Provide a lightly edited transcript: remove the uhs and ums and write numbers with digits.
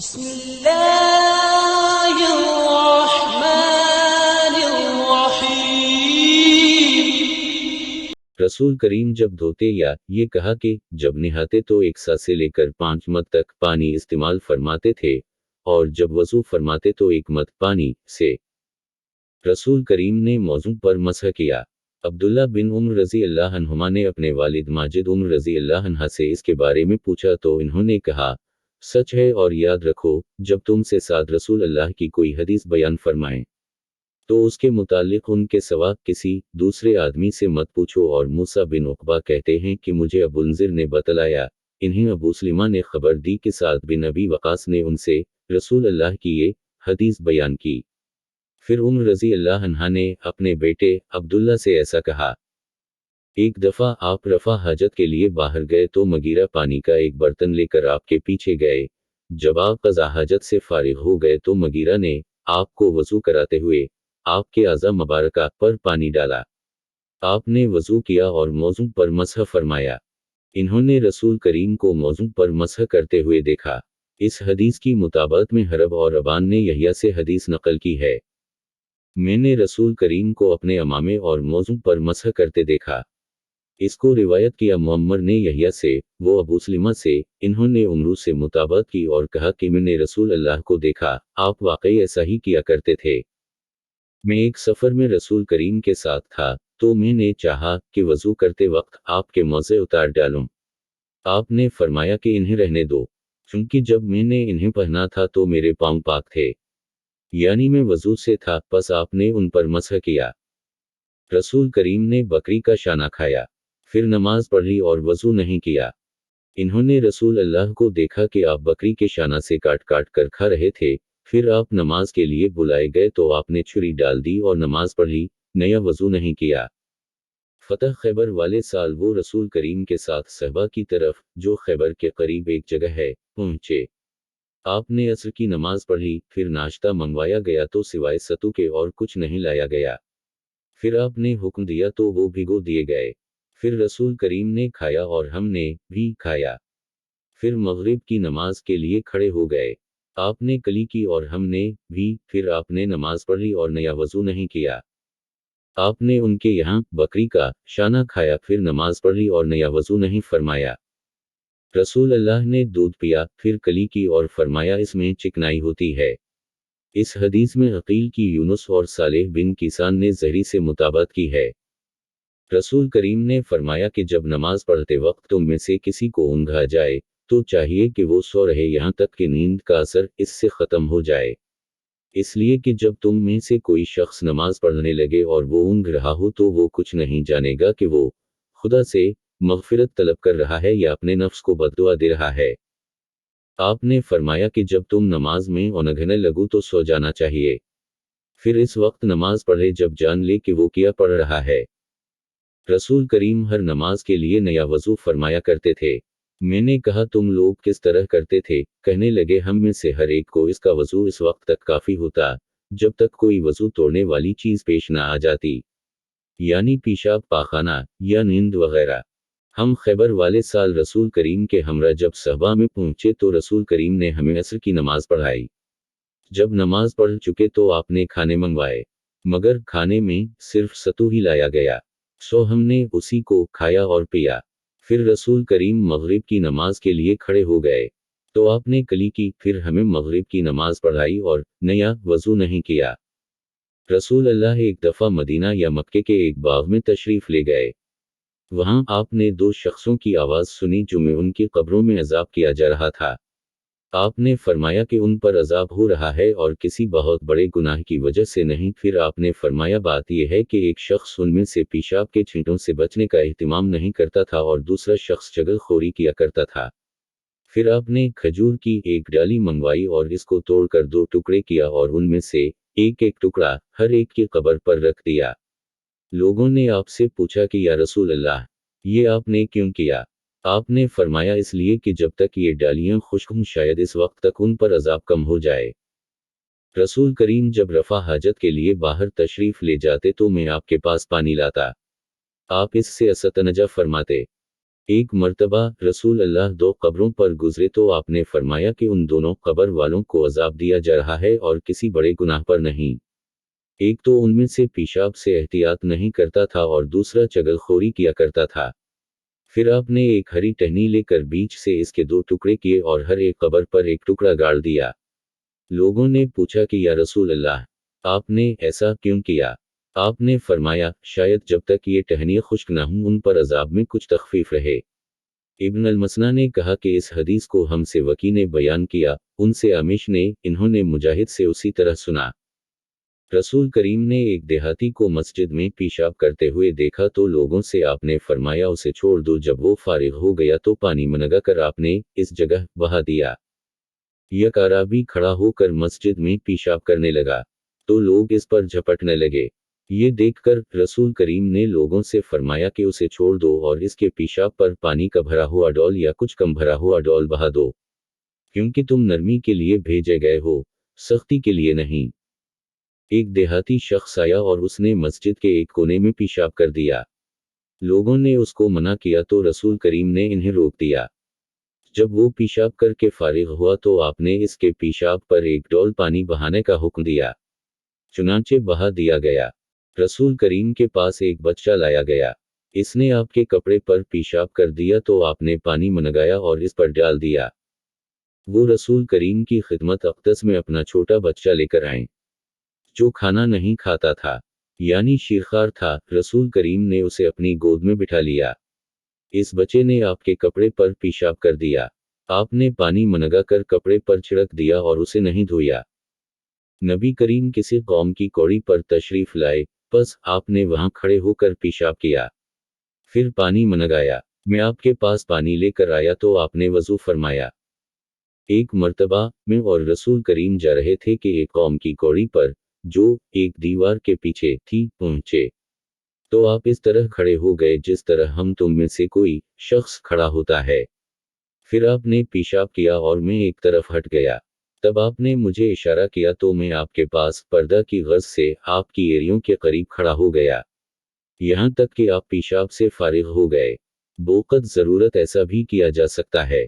بسم اللہ الرحمن الرحیم۔ رسول کریم جب دھوتے یا یہ کہا کہ جب نہاتے تو 1 سا سے لے کر 5 مد تک پانی استعمال فرماتے تھے اور جب وضو فرماتے تو 1 مد پانی سے۔ رسول کریم نے موضوع پر مسح کیا۔ عبداللہ بن عمر رضی اللہ عنہما نے اپنے والد ماجد عمر رضی اللہ عنہ سے اس کے بارے میں پوچھا تو انہوں نے کہا سچ ہے، اور یاد رکھو جب تم سے ساتھ رسول اللہ کی کوئی حدیث بیان فرمائیں تو اس کے متعلق ان کے سوا کسی دوسرے آدمی سے مت پوچھو۔ اور موسیٰ بن عقبہ کہتے ہیں کہ مجھے ابو النضر نے بتلایا، انہیں ابو سلمہ نے خبر دی کہ سعد بن ابی وقاص نے ان سے رسول اللہ کی یہ حدیث بیان کی۔ پھر عمر رضی اللہ عنہ نے اپنے بیٹے عبداللہ سے ایسا کہا۔ ایک دفعہ آپ رفع حاجت کے لیے باہر گئے تو مغیرہ پانی کا ایک برتن لے کر آپ کے پیچھے گئے۔ جب آپ قضا حاجت سے فارغ ہو گئے تو مغیرہ نے آپ کو وضو کراتے ہوئے آپ کے اعضاء مبارکہ پر پانی ڈالا۔ آپ نے وضو کیا اور موضوع پر مسح فرمایا۔ انہوں نے رسول کریم کو موضوع پر مسح کرتے ہوئے دیکھا۔ اس حدیث کی مطابقت میں حرب اور ابان نے یحییٰ سے حدیث نقل کی ہے، میں نے رسول کریم کو اپنے امامے اور موضوع پر مسح کرتے دیکھا۔ اس کو روایت کیا معمر نے یحییٰ سے، وہ ابو سلمہ سے، انہوں نے عمرو سے مطابقت کی اور کہا کہ میں نے رسول اللہ کو دیکھا، آپ واقعی ایسا ہی کیا کرتے تھے۔ میں ایک سفر میں رسول کریم کے ساتھ تھا تو میں نے چاہا کہ وضو کرتے وقت آپ کے موزے اتار ڈالوں۔ آپ نے فرمایا کہ انہیں رہنے دو، چونکہ جب میں نے انہیں پہنا تھا تو میرے پاؤں پاک تھے، یعنی میں وضو سے تھا، پس آپ نے ان پر مسح کیا۔ رسول کریم نے بکری کا شانہ کھایا، پھر نماز پڑھی اور وضو نہیں کیا۔ انہوں نے رسول اللہ کو دیکھا کہ آپ بکری کے شانہ سے کاٹ کاٹ کر کھا رہے تھے، پھر آپ نماز کے لیے بلائے گئے تو آپ نے چھری ڈال دی اور نماز پڑھی، نیا وضو نہیں کیا۔ فتح خیبر والے سال وہ رسول کریم کے ساتھ صحبہ کی طرف، جو خیبر کے قریب ایک جگہ ہے، پہنچے۔ آپ نے عصر کی نماز پڑھی، پھر ناشتہ منگوایا گیا تو سوائے ستو کے اور کچھ نہیں لایا گیا۔ پھر آپ نے حکم دیا تو وہ بھگو دیے گئے۔ پھر رسول کریم نے کھایا اور ہم نے بھی کھایا۔ پھر مغرب کی نماز کے لیے کھڑے ہو گئے۔ آپ نے کلی کی اور ہم نے بھی، پھر آپ نے نماز پڑھی اور نیا وضو نہیں کیا۔ آپ نے ان کے یہاں بکری کا شانہ کھایا، پھر نماز پڑھی اور نیا وضو نہیں فرمایا۔ رسول اللہ نے دودھ پیا، پھر کلی کی اور فرمایا اس میں چکنائی ہوتی ہے۔ اس حدیث میں عقیل کی یونس اور صالح بن کیسان نے زہری سے مطابقت کی ہے۔ رسول کریم نے فرمایا کہ جب نماز پڑھتے وقت تم میں سے کسی کو اونگ آ جائے تو چاہیے کہ وہ سو رہے یہاں تک کہ نیند کا اثر اس سے ختم ہو جائے، اس لیے کہ جب تم میں سے کوئی شخص نماز پڑھنے لگے اور وہ اونگ رہا ہو تو وہ کچھ نہیں جانے گا کہ وہ خدا سے مغفرت طلب کر رہا ہے یا اپنے نفس کو بددعا دے رہا ہے۔ آپ نے فرمایا کہ جب تم نماز میں اونگنے لگو تو سو جانا چاہیے، پھر اس وقت نماز پڑھے جب جان لے کہ وہ کیا پڑھ رہا ہے۔ رسول کریم ہر نماز کے لیے نیا وضو فرمایا کرتے تھے۔ میں نے کہا تم لوگ کس طرح کرتے تھے؟ کہنے لگے ہم میں سے ہر ایک کو اس کا وضو اس وقت تک کافی ہوتا جب تک کوئی وضو توڑنے والی چیز پیش نہ آ جاتی، یعنی پیشاب، پاخانہ یا نیند وغیرہ۔ ہم خیبر والے سال رسول کریم کے ہمراہ جب صحبہ میں پہنچے تو رسول کریم نے ہمیں عصر کی نماز پڑھائی۔ جب نماز پڑھ چکے تو آپ نے کھانے منگوائے، مگر کھانے میں صرف ستو ہی لایا گیا، سو ہم نے اسی کو کھایا اور پیا۔ پھر رسول کریم مغرب کی نماز کے لیے کھڑے ہو گئے تو آپ نے کلی کی، پھر ہمیں مغرب کی نماز پڑھائی اور نیا وضو نہیں کیا۔ رسول اللہ ایک دفعہ مدینہ یا مکے کے ایک باغ میں تشریف لے گئے۔ وہاں آپ نے 2 شخصوں کی آواز سنی جو میں ان کی قبروں میں عذاب کیا جا رہا تھا۔ آپ نے فرمایا کہ ان پر عذاب ہو رہا ہے اور کسی بہت بڑے گناہ کی وجہ سے نہیں۔ پھر آپ نے فرمایا بات یہ ہے کہ ایک شخص ان میں سے پیشاب کے چھینٹوں سے بچنے کا اہتمام نہیں کرتا تھا اور دوسرا شخص چغل خوری کیا کرتا تھا۔ پھر آپ نے کھجور کی ایک ڈالی منگوائی اور اس کو توڑ کر 2 ٹکڑے کیا اور ان میں سے ایک ایک ٹکڑا ہر ایک کی قبر پر رکھ دیا۔ لوگوں نے آپ سے پوچھا کہ یا رسول اللہ، یہ آپ نے کیوں کیا؟ آپ نے فرمایا اس لیے کہ جب تک یہ ڈالیاں خشک ہوں شاید اس وقت تک ان پر عذاب کم ہو جائے۔ رسول کریم جب رفع حاجت کے لیے باہر تشریف لے جاتے تو میں آپ کے پاس پانی لاتا، آپ اس سے استنجا فرماتے۔ ایک مرتبہ رسول اللہ 2 قبروں پر گزرے تو آپ نے فرمایا کہ ان دونوں قبر والوں کو عذاب دیا جا رہا ہے اور کسی بڑے گناہ پر نہیں۔ ایک تو ان میں سے پیشاب سے احتیاط نہیں کرتا تھا اور دوسرا چغل خوری کیا کرتا تھا۔ پھر آپ نے ایک ہری ٹہنی لے کر بیچ سے اس کے 2 ٹکڑے کیے اور ہر ایک قبر پر ایک ٹکڑا گاڑ دیا۔ لوگوں نے پوچھا کہ یا رسول اللہ، آپ نے ایسا کیوں کیا؟ آپ نے فرمایا، شاید جب تک یہ ٹہنیاں خشک نہ ہوں ان پر عذاب میں کچھ تخفیف رہے۔ ابن المثنیٰ نے کہا کہ اس حدیث کو ہم سے وکی نے بیان کیا، ان سے عامش نے، انہوں نے مجاہد سے اسی طرح سنا۔ رسول کریم نے ایک دیہاتی کو مسجد میں پیشاب کرتے ہوئے دیکھا تو لوگوں سے آپ نے فرمایا اسے چھوڑ دو۔ جب وہ فارغ ہو گیا تو پانی منگا کر آپ نے اس جگہ بہا دیا۔ یک اعرابی کھڑا ہو کر مسجد میں پیشاب کرنے لگا تو لوگ اس پر جھپٹنے لگے۔ یہ دیکھ کر رسول کریم نے لوگوں سے فرمایا کہ اسے چھوڑ دو اور اس کے پیشاب پر پانی کا بھرا ہوا ڈول یا کچھ کم بھرا ہوا ڈول بہا دو، کیونکہ تم نرمی کے لیے بھیجے گئے ہو، سختی کے لیے نہیں۔ ایک دیہاتی شخص آیا اور اس نے مسجد کے ایک کونے میں پیشاب کر دیا۔ لوگوں نے اس کو منع کیا تو رسول کریم نے انہیں روک دیا۔ جب وہ پیشاب کر کے فارغ ہوا تو آپ نے اس کے پیشاب پر ایک ڈول پانی بہانے کا حکم دیا، چنانچہ بہا دیا گیا۔ رسول کریم کے پاس ایک بچہ لایا گیا، اس نے آپ کے کپڑے پر پیشاب کر دیا تو آپ نے پانی منگایا اور اس پر ڈال دیا۔ وہ رسول کریم کی خدمت اقدس میں اپنا چھوٹا بچہ لے کر آئیں، جو کھانا نہیں کھاتا تھا، یعنی شیرخوار تھا۔ رسول کریم نے اسے اپنی گود میں بٹھا لیا۔ اس بچے نے آپ کے کپڑے پر پیشاب کر دیا۔ آپ نے پانی منگا کر کپڑے پر چھڑک دیا اور اسے نہیں دھویا۔ نبی کریم کسی قوم کی کوڑی پر تشریف لائے، بس آپ نے وہاں کھڑے ہو کر پیشاب کیا، پھر پانی منگایا۔ میں آپ کے پاس پانی لے کر آیا تو آپ نے وضو فرمایا۔ ایک مرتبہ میں اور رسول کریم جا رہے تھے کہ ایک قوم کی کوڑی پر، جو ایک دیوار کے پیچھے تھی، پہنچے تو آپ اس طرح کھڑے ہو گئے جس طرح ہم تم میں سے کوئی شخص کھڑا ہوتا ہے۔ پھر آپ نے پیشاب کیا اور میں ایک طرف ہٹ گیا۔ تب آپ نے مجھے اشارہ کیا تو میں آپ کے پاس پردہ کی غرض سے آپ کی ایڑیوں کے قریب کھڑا ہو گیا، یہاں تک کہ آپ پیشاب سے فارغ ہو گئے۔ بوقت ضرورت ایسا بھی کیا جا سکتا ہے۔